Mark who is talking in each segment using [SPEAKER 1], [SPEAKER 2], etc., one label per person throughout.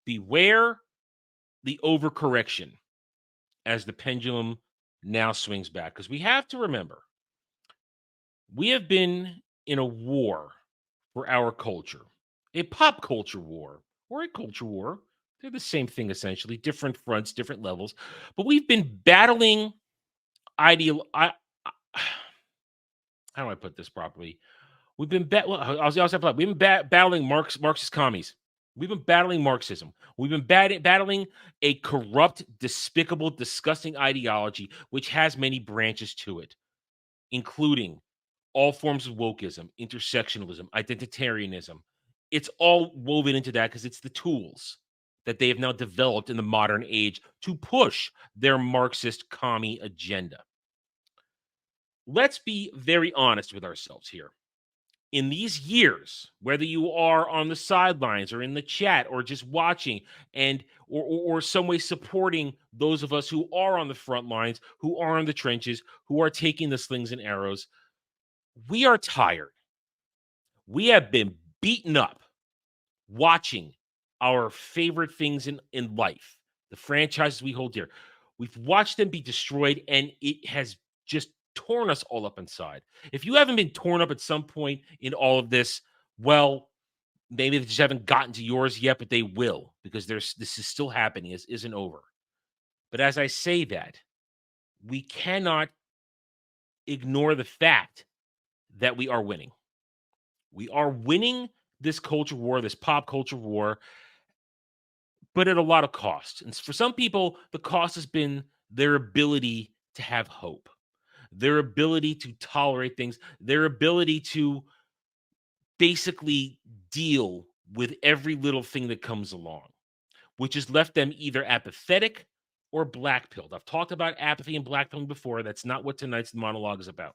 [SPEAKER 1] Beware the overcorrection as the pendulum now swings back. Because we have to remember, we have been in a war for our culture, a pop culture war or a culture war. They're the same thing, essentially, different fronts, different levels. But we've been battling how do I put this properly? We've been battling Marxist commies. We've been battling Marxism. We've been battling a corrupt, despicable, disgusting ideology, which has many branches to it, including all forms of wokeism, intersectionalism, identitarianism. It's all woven into that because it's the tools that they have now developed in the modern age to push their Marxist commie agenda. Let's be very honest with ourselves here. In these years, whether you are on the sidelines or in the chat or just watching and or some way supporting those of us who are on the front lines, who are in the trenches, who are taking the slings and arrows, we are tired. We have been beaten up watching our favorite things in life, the franchises we hold dear. We've watched them be destroyed, and it has just torn us all up inside. If you haven't been torn up at some point in all of this, well, maybe they just haven't gotten to yours yet, but they will, because this is still happening. This isn't over. But as I say that, we cannot ignore the fact that we are winning. We are winning this culture war, this pop culture war, but at a lot of cost. And for some people, the cost has been their ability to have hope, their ability to tolerate things, their ability to basically deal with every little thing that comes along, which has left them either apathetic or black-pilled. I've talked about apathy and black-pilling before. That's not what tonight's monologue is about.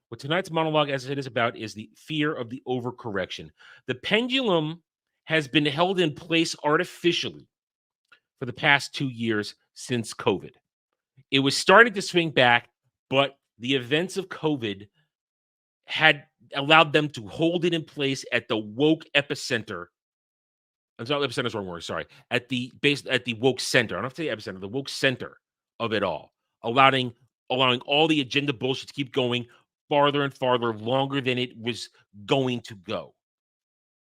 [SPEAKER 1] What tonight's monologue, as it is about, is the fear of the overcorrection. The pendulum has been held in place artificially for the past 2 years since COVID. It was starting to swing back, but the events of COVID had allowed them to hold it in place at the woke epicenter. I'm sorry, epicenter is the wrong word. Sorry, at the woke center. I don't have to say epicenter, the woke center of it all, allowing all the agenda bullshit to keep going farther and farther, longer than it was going to go,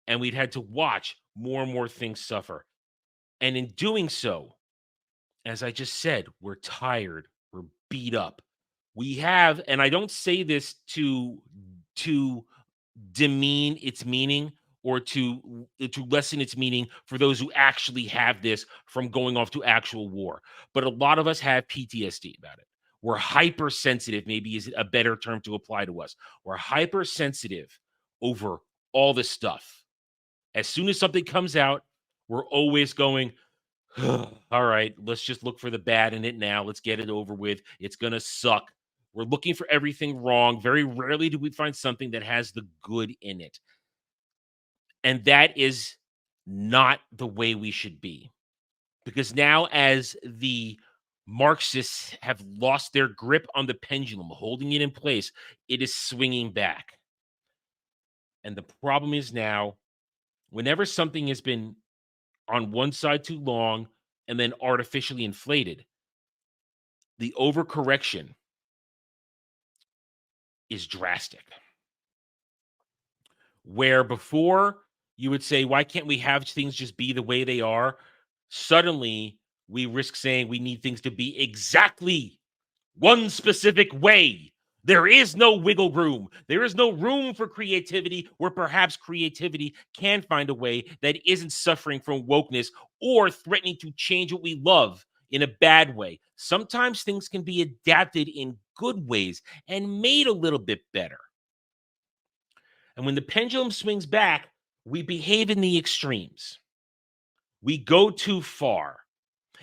[SPEAKER 1] and we'd had to watch more and more things suffer. And in doing so, as I just said, we're tired, we're beat up. We have, and I don't say this to demean its meaning or to lessen its meaning for those who actually have this from going off to actual war. But a lot of us have PTSD about it. We're hypersensitive, maybe is a better term to apply to us. We're hypersensitive over all this stuff. As soon as something comes out, we're always going, all right, let's just look for the bad in it now. Let's get it over with. It's going to suck. We're looking for everything wrong. Very rarely do we find something that has the good in it. And that is not the way we should be. Because now, as the Marxists have lost their grip on the pendulum, holding it in place, it is swinging back. And the problem is now, whenever something has been on one side too long and then artificially inflated, the overcorrection is drastic. Where before you would say, why can't we have things just be the way they are? Suddenly we risk saying we need things to be exactly one specific way. There is no wiggle room. There is no room for creativity where perhaps creativity can find a way that isn't suffering from wokeness or threatening to change what we love in a bad way. Sometimes things can be adapted in good ways and made a little bit better. And when the pendulum swings back, we behave in the extremes. We go too far,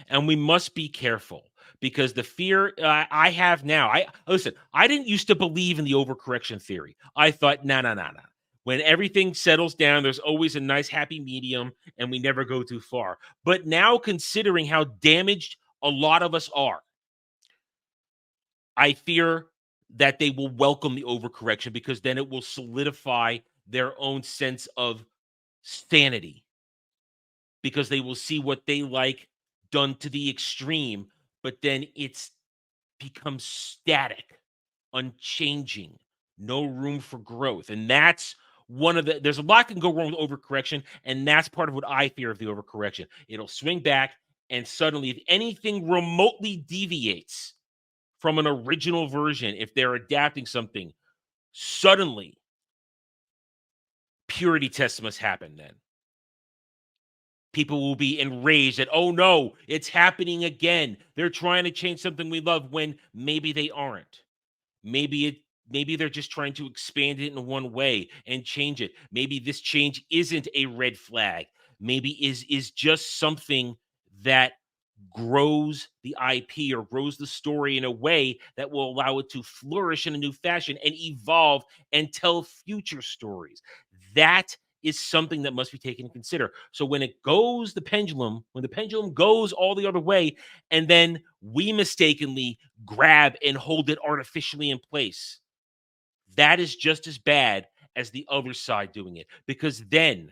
[SPEAKER 1] and we must be careful. Because the fear I have now, I didn't used to believe in the overcorrection theory. I thought, no. When everything settles down, there's always a nice happy medium, and we never go too far. But now, considering how damaged a lot of us are, I fear that they will welcome the overcorrection, because then it will solidify their own sense of sanity. because they will see what they like done to the extreme, but then it's becomes static, unchanging, no room for growth. And that's one of there's a lot can go wrong with overcorrection. And that's part of what I fear of the overcorrection. It'll swing back, and suddenly, if anything remotely deviates from an original version, if they're adapting something, suddenly purity tests must happen then. People will be enraged that, oh no, it's happening again. They're trying to change something we love when maybe they aren't. Maybe it maybe they're just trying to expand it in one way and change it. Maybe this change isn't a red flag. Maybe is just something that grows the IP or grows the story in a way that will allow it to flourish in a new fashion and evolve and tell future stories. That is something that must be taken into consider. So when it goes when the pendulum goes all the other way, and then we mistakenly grab and hold it artificially in place, that is just as bad as the other side doing it, because then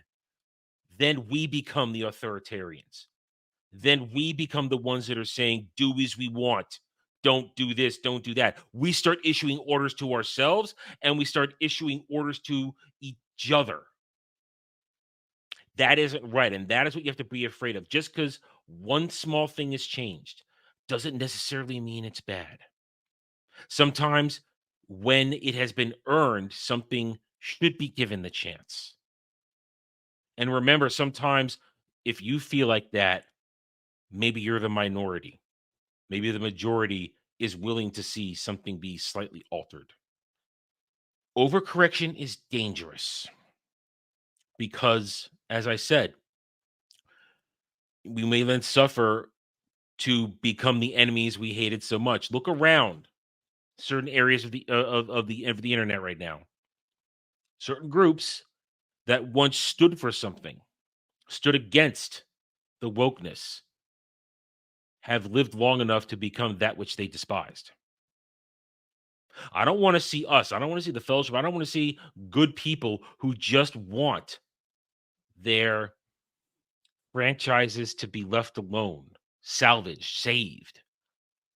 [SPEAKER 1] we become the authoritarians. Then we become the ones that are saying, do as we want. Don't do this, don't do that. We start issuing orders to ourselves, and we start issuing orders to each other. That isn't right. And that is what you have to be afraid of. Just because one small thing has changed doesn't necessarily mean it's bad. Sometimes when it has been earned, something should be given the chance. And remember, sometimes if you feel like that, maybe you're the minority. Maybe the majority is willing to see something be slightly altered. Overcorrection is dangerous because, as I said, we may then suffer to become the enemies we hated so much. Look around certain areas of the internet right now. Certain groups that once stood for something, stood against the wokeness, have lived long enough to become that which they despised. I don't want to see us. I don't want to see the fellowship. I don't want to see good people who just want their franchises to be left alone, salvaged, saved.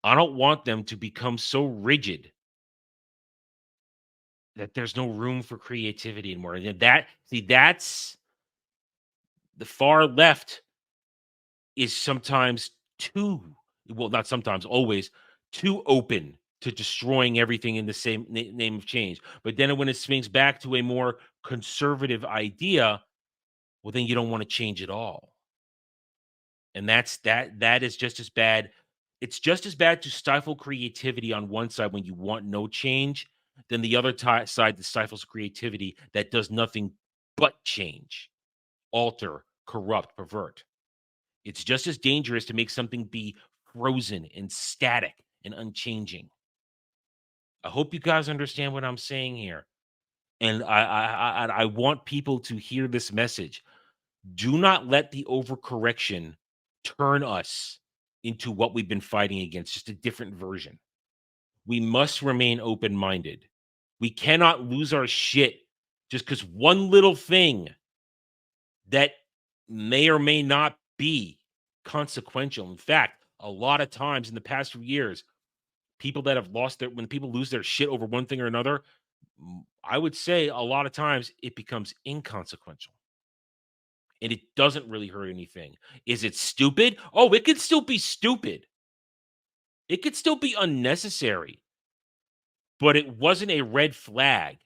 [SPEAKER 1] I don't want them to become so rigid that there's no room for creativity anymore. And that's the far left is sometimes too, well, not sometimes, always too open to destroying everything in the same name of change. But then when it swings back to a more conservative idea, well, then you don't want to change at all. And that is just as bad. It's just as bad to stifle creativity on one side when you want no change than the other side that stifles creativity that does nothing but change, alter, corrupt, pervert. It's just as dangerous to make something be frozen and static and unchanging. I hope you guys understand what I'm saying here. And I want people to hear this message. Do not let the overcorrection turn us into what we've been fighting against, just a different version. We must remain open-minded. We cannot lose our shit just because one little thing that may or may not be consequential. In fact, a lot of times in the past few years, people that have lost when people lose their shit over one thing or another, I would say a lot of times it becomes inconsequential and it doesn't really hurt anything. Is it stupid? Oh, it could still be stupid. It could still be unnecessary, but it wasn't a red flag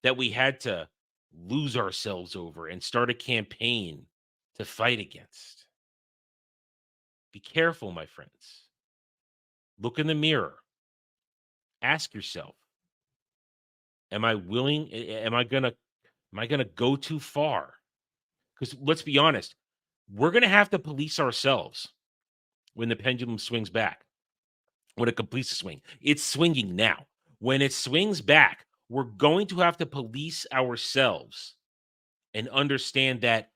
[SPEAKER 1] that we had to lose ourselves over and start a campaign to fight against. Be careful, my friends. Look in the mirror. Ask yourself, am I willing am I going to go too far? Cuz let's be honest, we're going to have to police ourselves when the pendulum swings back. When it completes the swing. It's swinging now. When it swings back, we're going to have to police ourselves and understand that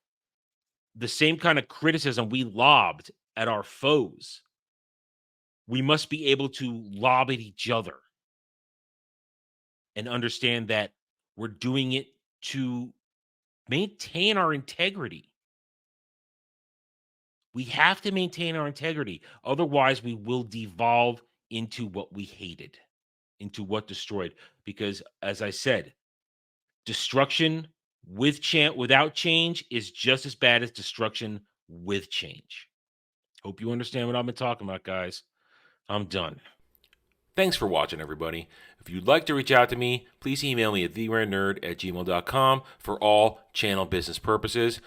[SPEAKER 1] the same kind of criticism we lobbed at our foes, we must be able to lob at each other and understand that we're doing it to maintain our integrity. We have to maintain our integrity. Otherwise, we will devolve into what we hated, into what destroyed. Because as I said, destruction without change is just as bad as destruction with change. Hope you understand what I've been talking about, guys. I'm done.
[SPEAKER 2] Thanks for watching, everybody. If you'd like to reach out to me, please email me at theranernerd@gmail.com for all channel business purposes.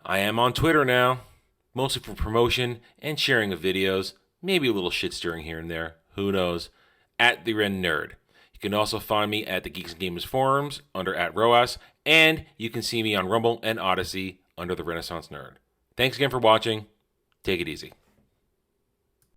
[SPEAKER 2] I am on Twitter now, mostly for promotion and sharing of videos, maybe a little shit stirring here and there, who knows, at the Ren Nerd. You can also find me at the Geeks and Gamers forums under @ROAS, and you can see me on Rumble and Odyssey under the Renaissance Nerd. Thanks again for watching. Take it easy.